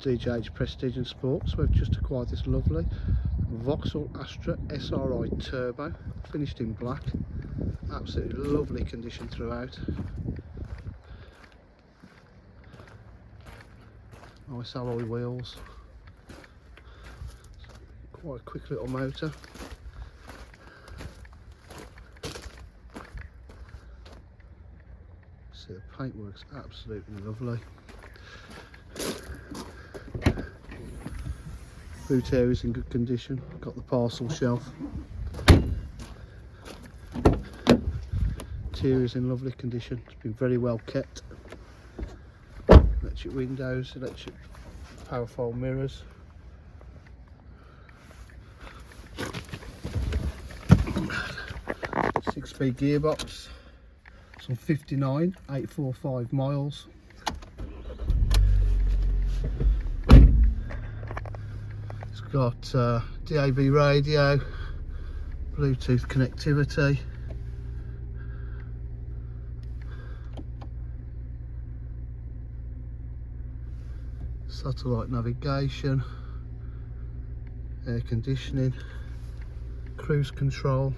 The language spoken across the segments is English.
DJH Prestige and Sports. We've just acquired this lovely Vauxhall Astra SRI Turbo, finished in black. Absolutely lovely condition throughout. Nice alloy wheels. Quite a quick little motor. See, the paintwork's absolutely lovely. Boot area is in good condition. Got the parcel shelf. Interior is in lovely condition. It's been very well kept. Electric windows, electric power fold mirrors. Six-speed gearbox. It's on 59,845 miles. It's got DAB radio, Bluetooth connectivity. Satellite navigation, air conditioning, cruise control,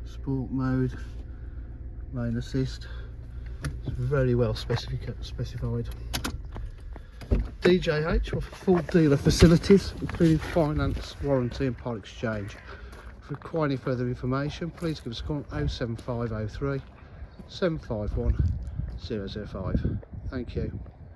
sport mode, lane assist. It's very well specified. DJH with full dealer facilities, including finance, warranty and part exchange. If you require any further information, please give us a call on 07503 751 005. Thank you.